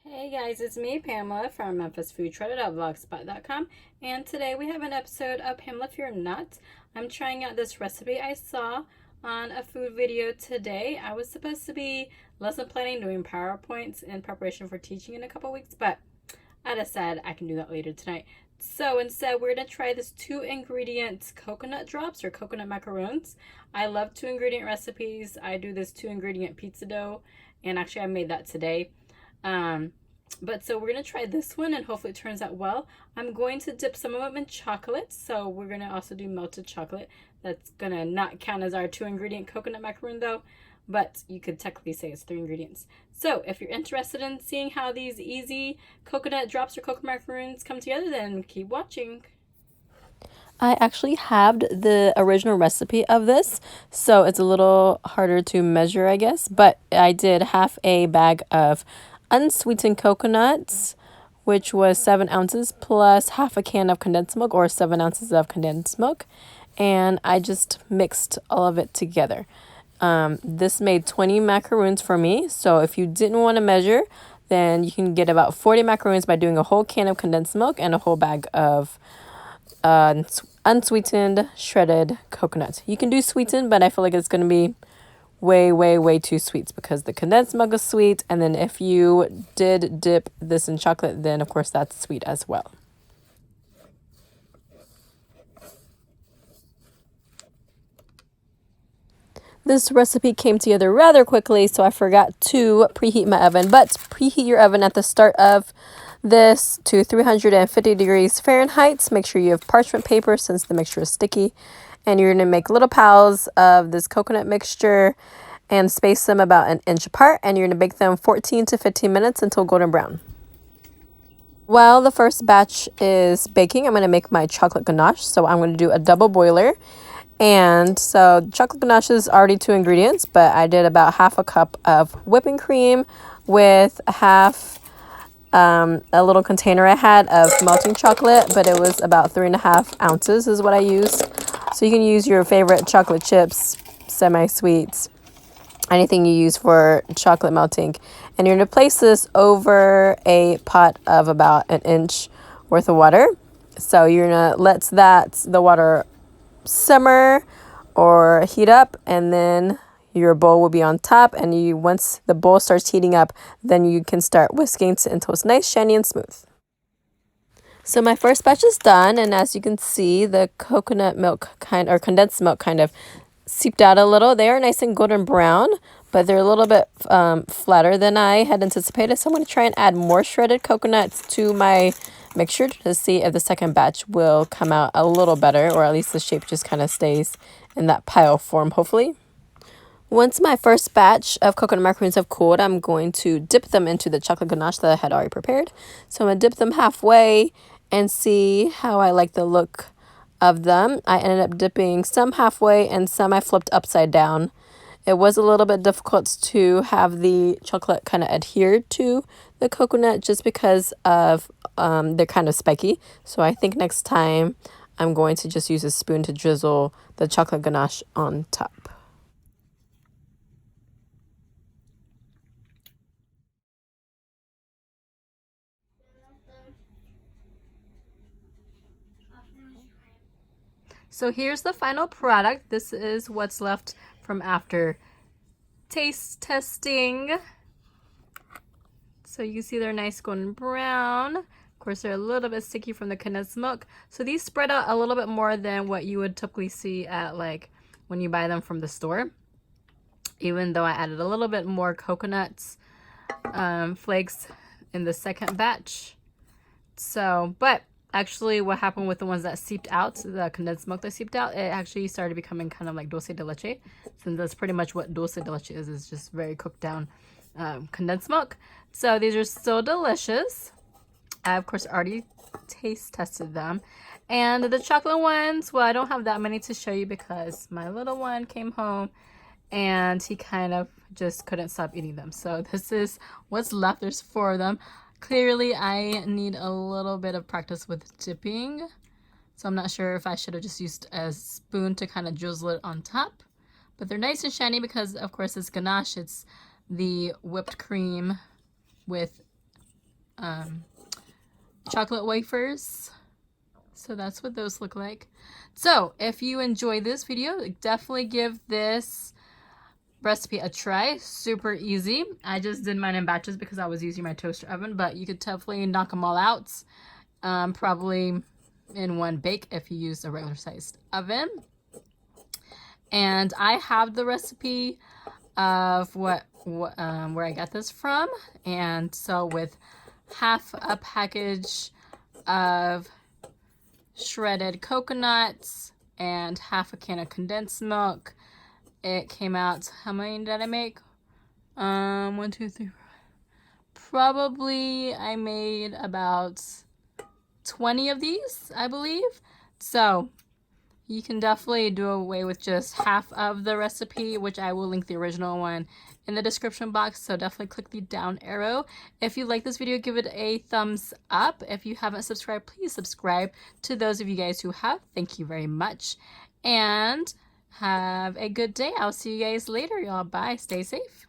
Hey guys, it's me, Pamela from MemphisFoodTreader.blogspot.com, and today we have an episode of Pamela If You're Not. I'm trying out this recipe I saw on a food video today. I was supposed to be lesson planning, doing PowerPoints in preparation for teaching in a couple weeks, but I decided I can do that later tonight. So instead, we're going to try this 2-ingredient coconut drops or coconut macaroons. I love 2-ingredient recipes. I do this 2-ingredient pizza dough, and actually I made that today. But so we're going to try this one and hopefully it turns out well. I'm going to dip some of them in chocolate. So we're going to also do melted chocolate. That's going to not count as our 2-ingredient coconut macaroon though, but you could technically say it's 3 ingredients. So if you're interested in seeing how these easy coconut drops or coconut macaroons come together, then keep watching. I actually halved the original recipe of this, so it's a little harder to measure, I guess. But I did half a bag of unsweetened coconuts, which was 7 ounces, plus half a can of condensed milk, or 7 ounces of condensed milk. And I just mixed all of it together. This made 20 macaroons for me, so if you didn't want to measure, then you can get about 40 macaroons by doing a whole can of condensed milk and a whole bag of unsweetened shredded coconut. You can do sweetened, but I feel like it's going to be way too sweet because the condensed milk is sweet, and then if you did dip this in chocolate, then of course that's sweet as well. This recipe came together rather quickly, so I forgot to preheat my oven, but preheat your oven at the start of this to 350 degrees Fahrenheit. Make sure you have parchment paper since the mixture is sticky. And you're going to make little piles of this coconut mixture and space them about an inch apart. And you're going to bake them 14 to 15 minutes until golden brown. While the first batch is baking, I'm going to make my chocolate ganache. So I'm going to do a double boiler. And so chocolate ganache is already 2 ingredients, but I did about half a cup of whipping cream with half a little container I had of melting chocolate, but it was about 3.5 ounces is what I used. So you can use your favorite chocolate chips, semi-sweets, anything you use for chocolate melting. And you're going to place this over a pot of about an inch worth of water. So you're going to let the water simmer or heat up, and then your bowl will be on top, and once the bowl starts heating up, then you can start whisking until it's nice, shiny, and smooth. So my first batch is done, and as you can see, the coconut milk or condensed milk kind of seeped out a little. They are nice and golden brown, but they're a little bit flatter than I had anticipated. So I'm going to try and add more shredded coconuts to my mixture to see if the second batch will come out a little better, or at least the shape just kind of stays in that pile form, hopefully. Once my first batch of coconut macaroons have cooled, I'm going to dip them into the chocolate ganache that I had already prepared. So I'm going to dip them halfway and see how I like the look of them. I ended up dipping some halfway and some I flipped upside down. It was a little bit difficult to have the chocolate kind of adhere to the coconut just because of they're kind of spiky. So I think next time I'm going to just use a spoon to drizzle the chocolate ganache on top. So here's the final product. This is what's left from after taste testing. So you can see they're nice golden brown. Of course, they're a little bit sticky from the condensed milk. So these spread out a little bit more than what you would typically see at like when you buy them from the store. Even though I added a little bit more coconuts, flakes in the second batch. So, but actually what happened with the ones that seeped out, the condensed milk that seeped out, it actually started becoming kind of like dulce de leche. So that's pretty much what dulce de leche is just very cooked down condensed milk. So these are still delicious. I, of course, already taste tested them. And the chocolate ones, well, I don't have that many to show you because my little one came home and he kind of just couldn't stop eating them. So this is what's left. There's 4 of them. Clearly, I need a little bit of practice with dipping. So I'm not sure if I should have just used a spoon to kind of drizzle it on top. But they're nice and shiny because, of course, it's ganache. It's the whipped cream with chocolate wafers. So that's what those look like. So if you enjoyed this video, definitely give this recipe a try. Super easy. I just did mine in batches because I was using my toaster oven, but you could definitely knock them all out. Probably in one bake if you use a regular sized oven. And I have the recipe of where I got this from. And so with half a package of shredded coconuts and half a can of condensed milk, it came out, how many did I make? 1, 2, 3, 4. Probably I made about 20 of these, I believe. So you can definitely do away with just half of the recipe, which I will link the original one in the description box. So definitely click the down arrow. If you like this video, give it a thumbs up. If you haven't subscribed, please subscribe. To those of you guys who have, thank you very much. And have a good day. I'll see you guys later, y'all. Bye. Stay safe.